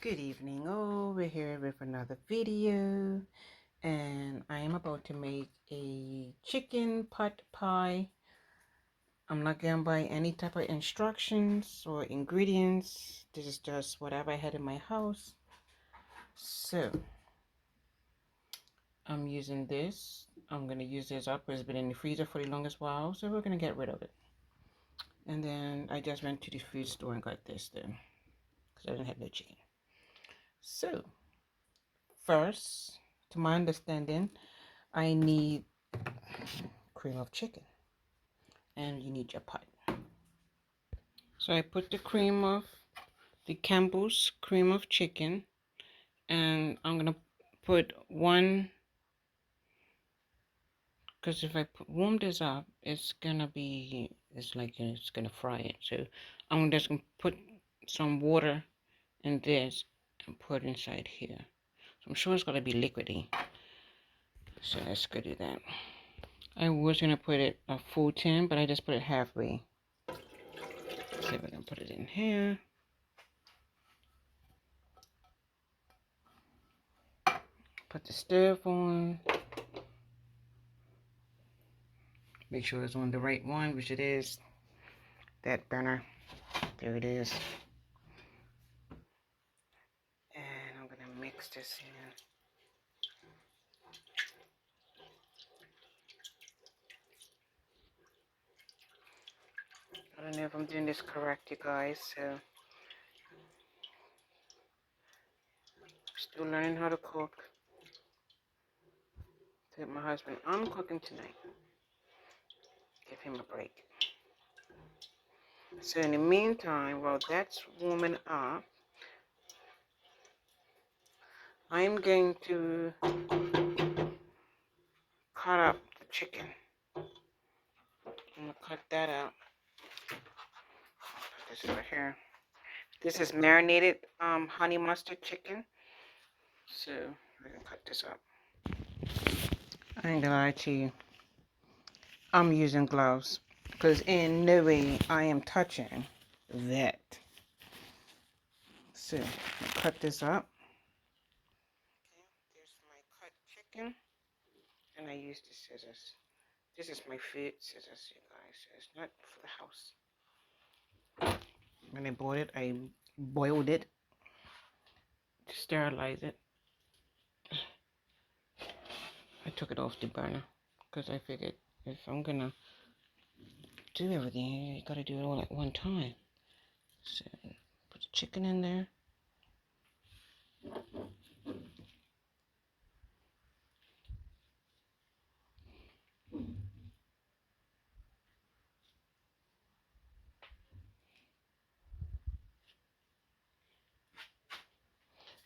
Good evening. We're here with another video, and I am about to make a chicken pot pie. I'm not going by any type of instructions or ingredients. This is just whatever I had in my house. So I'm using this. I'm going to use this up. It's been in the freezer for the longest while, so we're going to get rid of it. And then I just went to the food store and got this then, because I didn't have no chicken. So first, to my understanding, I need cream of chicken, and you need your pot. So I put the Campbell's cream of chicken, and I'm gonna put one, because if I warm this up, it's gonna fry it. So I'm just gonna put some water in this and put inside here. So I'm sure it's gonna be liquidy. So let's go do that. I was gonna put it a full 10, but I just put it halfway. So we're gonna put it in here. Put the stove on. Make sure it's on the right one, which it is. That burner. There it is. And I'm gonna mix this in. I don't know if I'm doing this correct, you guys, so still learning how to cook. Tell my husband I'm cooking tonight. Give him a break. So in the meantime, while that's warming up, I'm going to cut up the chicken. I'm gonna cut that out. This is right here. This is marinated honey mustard chicken. So we're gonna cut this up. I ain't gonna lie to you. I'm using gloves because in no way I am touching that. So I'll cut this up. Okay, there's my cut chicken, and I use the scissors. This is my food scissors, you guys. It's not for the house. When I bought it, I boiled it to sterilize it. I took it off the burner because I figured if I'm gonna do everything, you gotta do it all at one time. So put the chicken in there.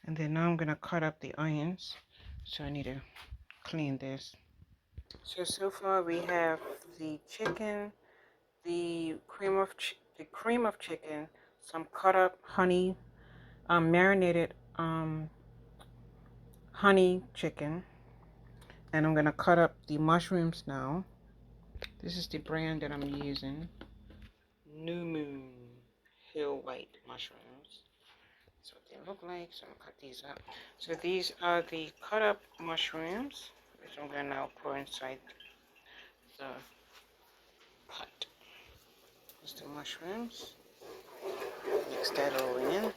And then now I'm gonna cut up the onions. So I need to clean this. So far we have the chicken, the cream of chicken, some cut up honey, marinated honey chicken, and I'm gonna cut up the mushrooms now. This is the brand that I'm using, New Moon Hill White mushrooms. That's what they look like. So I'm gonna cut these up. So these are the cut up mushrooms, which I'm gonna now pour inside the pot. There's the mushrooms. Mix that all in.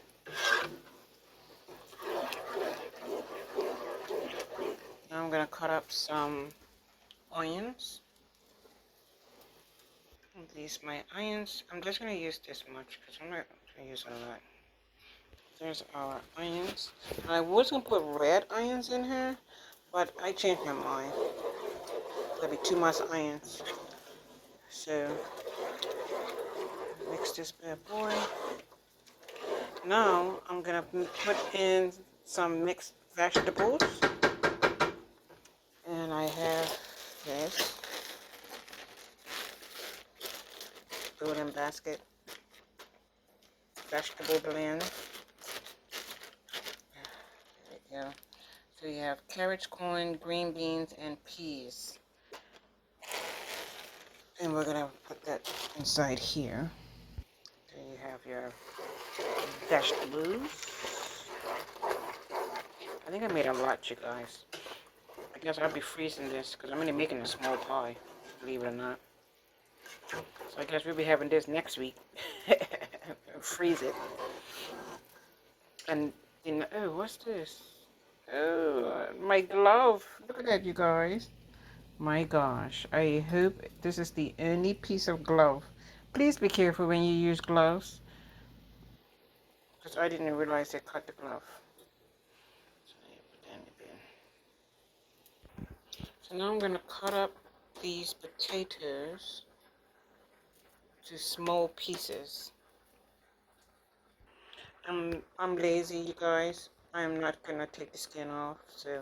Now I'm gonna cut up some onions. These my onions. I'm just gonna use this much because I'm not gonna use a lot. There's our onions. I was gonna put red onions in here, but I changed my mind. That'll be too much onions. So mix this bad boy. Now I'm gonna put in some mixed vegetables, and I have this golden basket vegetable blend. There we go. So you have carrots, corn, green beans, and peas. And we're gonna put that inside here. So you have your vegetables. I think I made a lot, you guys. I guess I'll be freezing this because I'm only making a small pie, believe it or not. So I guess we'll be having this next week. Freeze it. And then, oh, what's this? Oh, my glove. Look at that, you guys. My gosh. I hope this is the only piece of glove. Please be careful when you use gloves. Because I didn't realize they cut the glove. So, yeah, put that in the bin. So now I'm going to cut up these potatoes to small pieces. I'm lazy, you guys. I'm not gonna take the skin off, so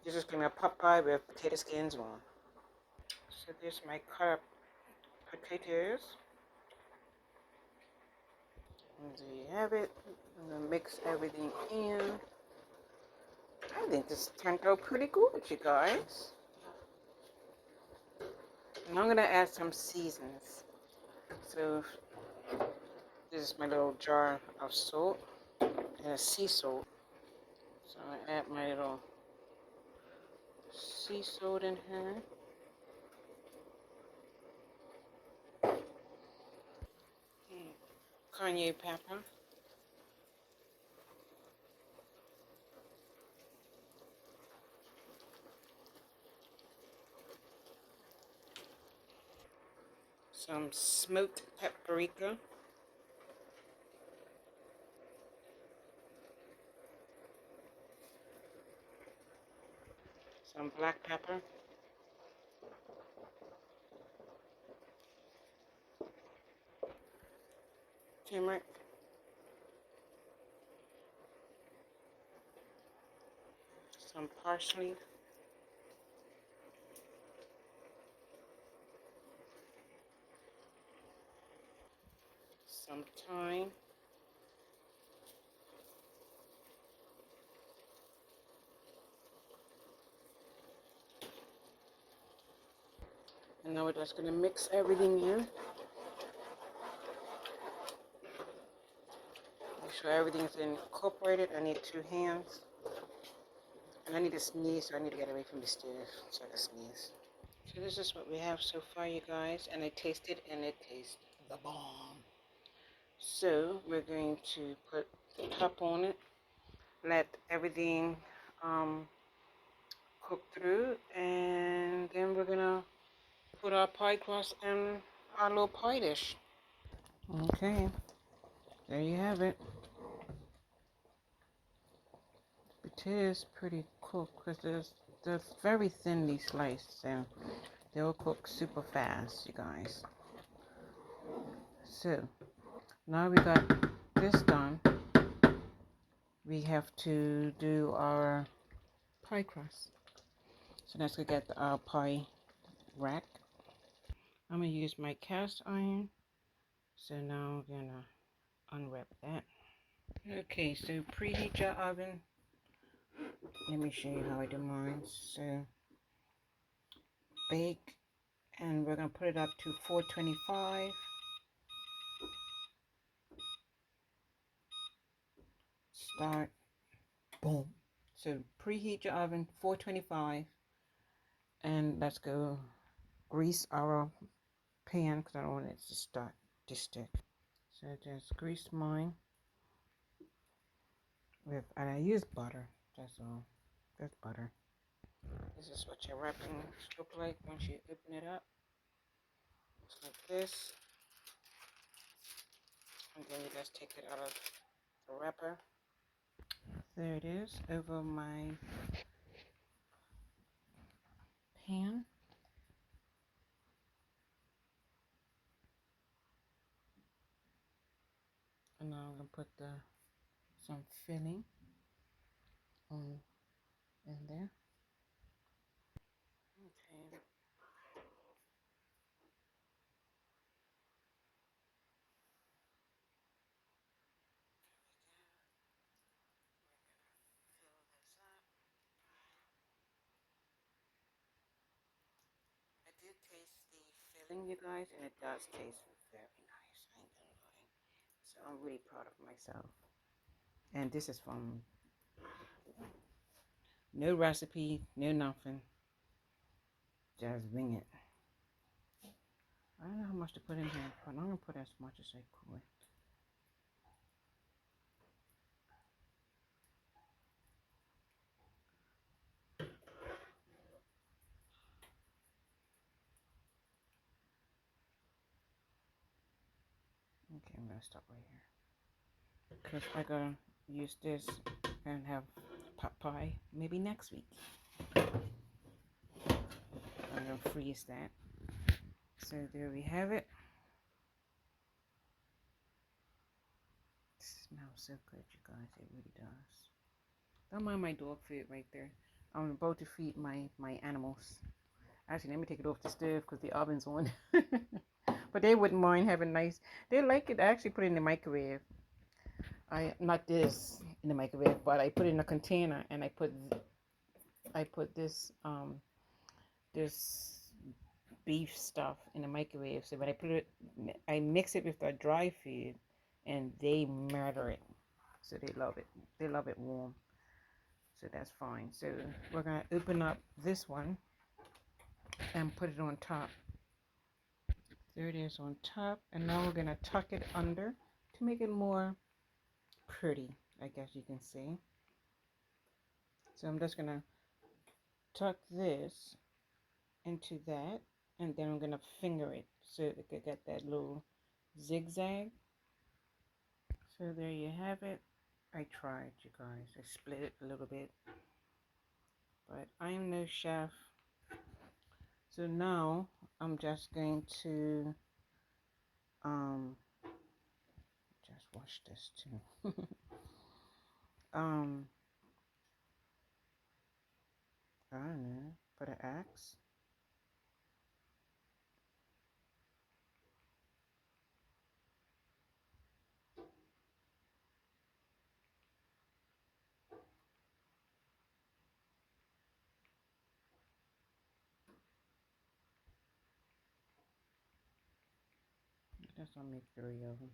this is gonna pot pie with potato skins on. So there's my cut up potatoes. And there you have it. I'm gonna mix everything in. I think this turned out pretty good, you guys. And I'm gonna add some seasons. So this is my little jar of salt and a sea salt. So I add my little sea salt in here. Cayenne pepper. Some smoked paprika. Some black pepper. Turmeric. Some parsley. Some thyme. And now we're just going to mix everything in. Make sure everything's incorporated. I need 2 hands. And I need to sneeze, so I need to get away from the stove so I can sneeze. So this is what we have so far, you guys. And I tasted, and it tastes the bomb. So we're going to put the top on it. Let everything cook through. And then we're going to put our pie crust in our little pie dish. Okay, there you have it. It is pretty cooked because they're very thinly sliced, so they'll cook super fast, you guys. So now we got this done. We have to do our pie crust. So let's go get our pie rack. I'm gonna use my cast iron. So now I'm gonna unwrap that. Okay, so preheat your oven. Let me show you how I do mine. So bake, and we're gonna put it up to 425. Start. Boom. So preheat your oven 425, and let's go grease our pan because I don't want it to start to stick. So just grease mine with, and I use butter. That's all. That's butter. This is what your wrapping look like once you open it up. It's like this, and then you just take it out of the wrapper. There it is over my pan. And now I'm gonna put some filling on in there. Okay. I did taste the filling, you guys, and it does taste very nice. I ain't gonna lie. So I'm really proud of myself. And this is from No recipe, no nothing. Just wing it. I don't know how much to put in here, but I'm gonna put as much as I could. Okay, I'm gonna stop right here. Because I gotta use this and have pot pie maybe next week. I'm gonna freeze that. So there we have it. It smells so good, you guys. It really does. Don't mind my dog food right there. I'm about to feed my animals. Actually, let me take it off the stove because the oven's on. But they wouldn't mind having nice. They like it. I actually put it in the microwave. I not this in the microwave, but I put it in a container and I put this beef stuff in the microwave. So when I put it, I mix it with the dry food, and they murder it. So they love it. They love it warm. So that's fine. So we're gonna open up this one and put it on top. There it is on top, and now we're gonna tuck it under to make it more pretty, I guess you can see. So I'm just gonna tuck this into that, and then I'm gonna finger it so it could get that little zigzag. So there you have it. I tried, you guys. I split it a little bit, but I'm no chef. So now I'm just going to just wash this too. um I don't know, put an axe. I guess I'll make 3 of them.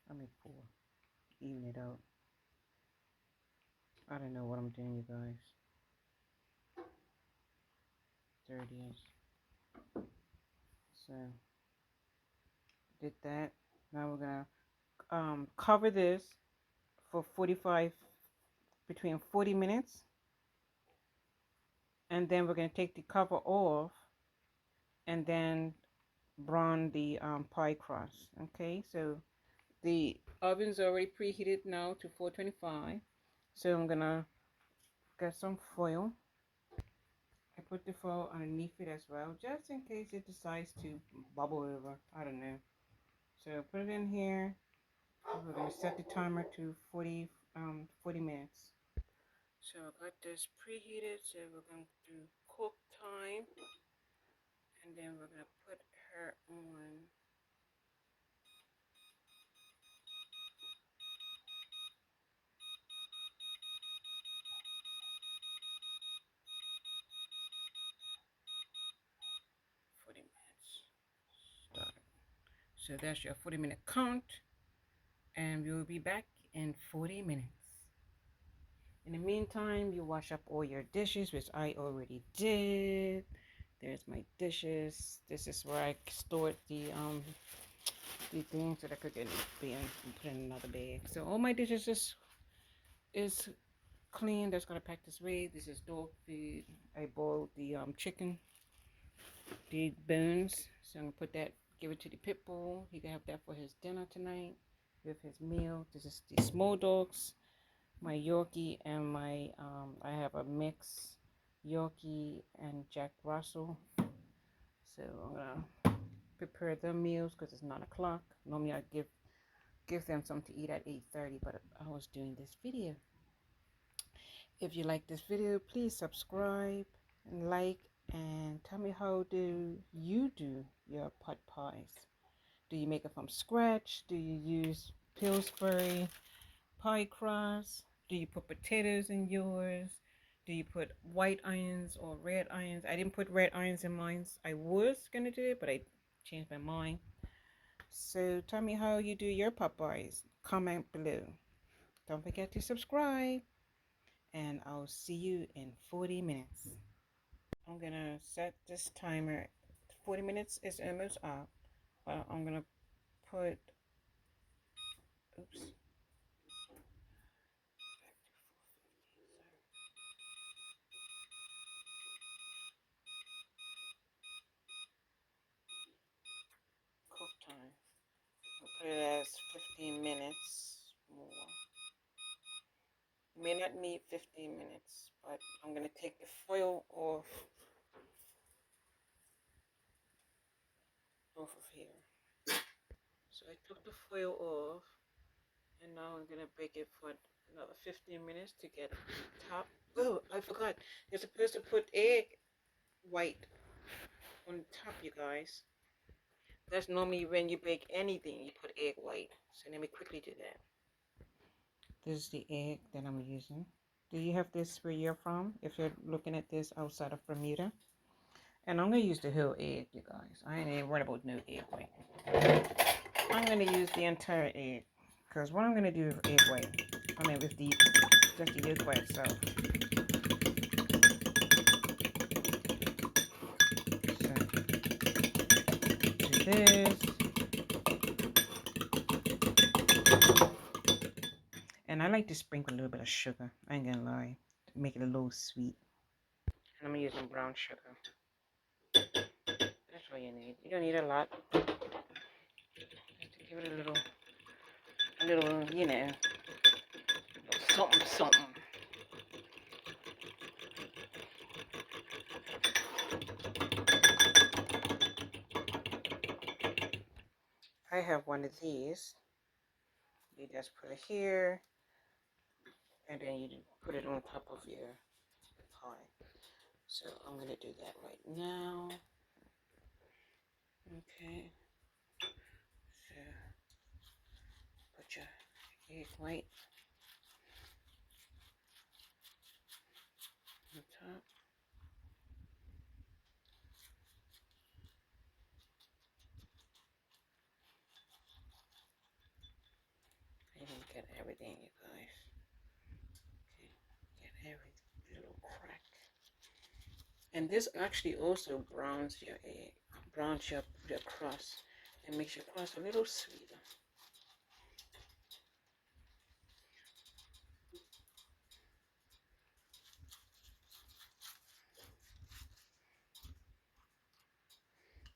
I'll make 4. Even it out. I don't know what I'm doing, you guys. There it is. So did that. Now we're gonna cover this for 45 between 40 minutes, and then we're gonna take the cover off and then brown the pie crust. Okay, so the oven's already preheated now to 425. So I'm gonna get some foil. I put the foil underneath it as well, just in case it decides to bubble over. I don't know. So put it in here. We're gonna set the timer to 40 minutes. So I got this preheated. So we're going to do cook time, and then we're gonna put her on. Start. So that's your 40-minute count, and we'll be back in 40 minutes. In the meantime, you wash up all your dishes, which I already did. There's my dishes. This is where I stored the things so that I could get it and put in another bag. So all my dishes is clean. That's gonna pack this way. This is dog food. I boiled the chicken, the bones. So I'm gonna put that, give it to the pit bull. He can have that for his dinner tonight with his meal. This is the small dogs, my Yorkie and my I have a mix Yorkie and Jack Russell. So I'm gonna prepare them meals because it's 9 o'clock. Normally I give them something to eat at 8:30, but I was doing this video. If you like this video, please subscribe and like, and tell me, how do you do your pot pies? Do you make it from scratch? Do you use Pillsbury pie crust? Do you put potatoes in yours? Do you put white onions or red onions? I didn't put red onions in mine. I was gonna do it, but I changed my mind. So tell me how you do your Popeyes. Comment below. Don't forget to subscribe. And I'll see you in 40 minutes. I'm gonna set this timer. 40 minutes is almost up. But I'm gonna put, oops. Cook time. I'll put it as 15 minutes more. May not need 15 minutes, but I'm gonna take the foil off of here. So I took the foil off, and now I'm gonna bake it for another 15 minutes to get top. Oh, I forgot. You're supposed to put egg white on top, you guys. That's normally when you bake anything, you put egg white. So let me quickly do that. This is the egg that I'm using. Do you have this where you're from? If you're looking at this outside of Bermuda. And I'm going to use the whole egg, you guys. I ain't even worried about no egg white. I'm going to use the entire egg. Because what I'm going to do with egg white, I mean with the, just the yolk by itself. So, do this. And I like to sprinkle a little bit of sugar. I ain't gonna lie. To make it a little sweet. And I'm using brown sugar. That's all you need. You don't need a lot. Just to give it a little, you know, something, something. I have one of these. You just put it here, and then you put it on top of your pie. So I'm gonna do that right now. Okay. So put your egg white on top. I didn't get everything, you guys. Okay. Get every little crack. And this actually also browns your egg, browns your crust, and makes your crust a little sweeter.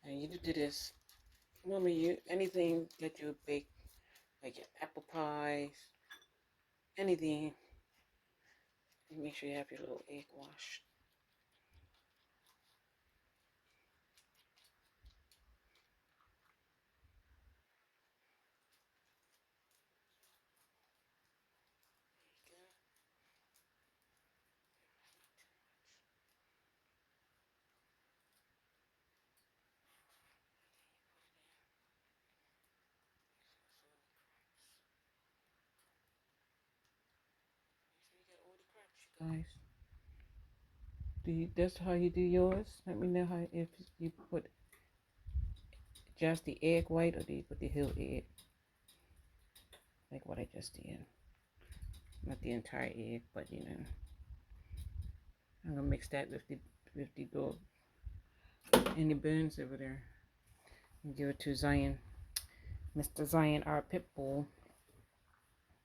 And you do this. Normally, anything that you bake, like your apple pies, anything, you make sure you have your little egg wash. Guys, that's how you do yours? Let me know how, if you put just the egg white or do you put the whole egg, like what I just did. Not the entire egg, but you know, I'm gonna mix that with the dog and the bones over there and give it to Zion. Mr. Zion, our pit bull.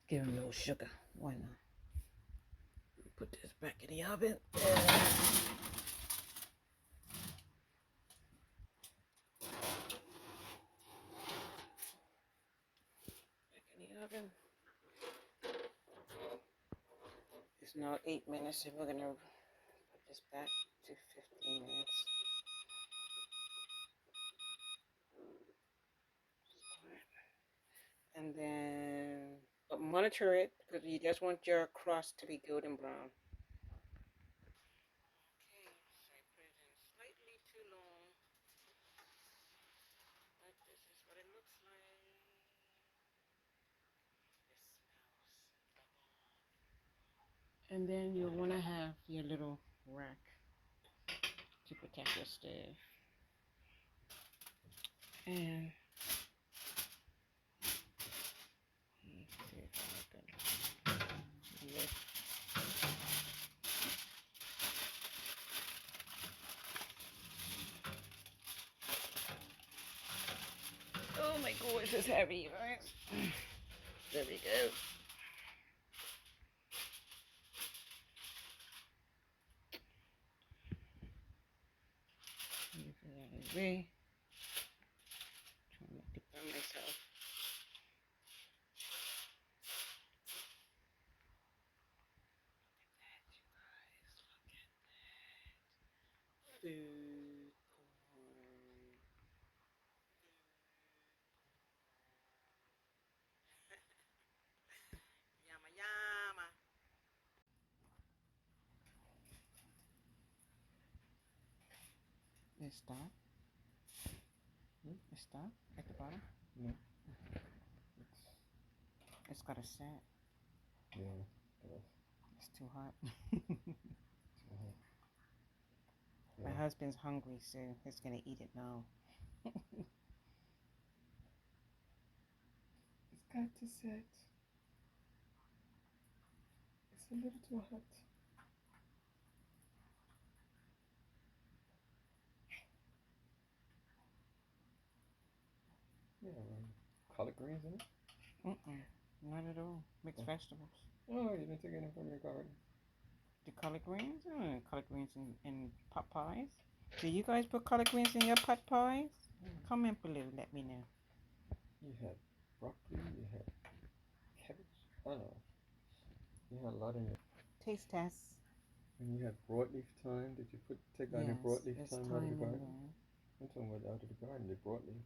Give him a little sugar. Why not? Put this back in the oven. Back in the oven. It's now 8 minutes, and we're gonna put this back to 15 minutes. And then, but monitor it because you just want your crust to be golden brown. Okay, so I put it in slightly too long, but this is what it looks like. And then you'll want to have your little rack to protect your stove. And Oh my god, this is heavy, you guys. There we go. Trying to get by myself. Food porn. Yama yama. Is that? Is that at the bottom? No. It's got a set. Yeah, it is. It's too hot. Too hot. My husband's hungry, so he's gonna eat it now. It's got to set. It's a little too hot. Yeah, collard greens in it? Not at all. Mixed vegetables. Oh, you didn't take any from your garden. The collard greens? Collard greens in pot pies. Do you guys put collard greens in your pot pies? Comment below, let me know. You had broccoli, you had cabbage. I don't know. You had a lot in it. Taste test. And you had broadleaf thyme. Did you take out any broadleaf thyme out of the garden? I'm talking about out of the garden, the broadleaf.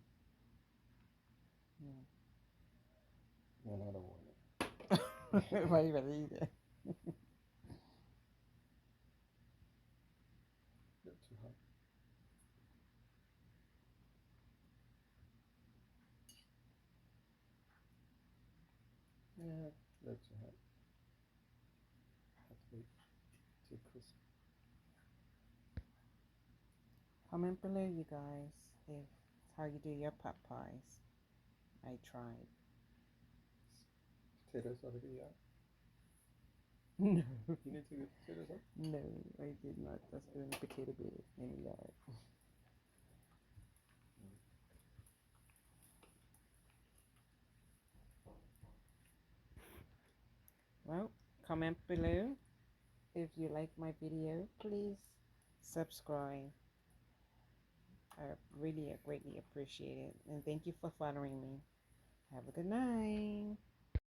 Yeah. No, I don't want it. Why you rather eat it? Not too hot. Yeah, that's too hot. Have to wait till crisp. Comment below, you guys, if how you do your pot pies. I tried. Potatoes already out. No. You need to get potatoes out? No, I did not. That's doing a potato bed in the yard. Well, comment below if you like my video. Please subscribe. I really greatly appreciate it. And thank you for following me. Have a good night.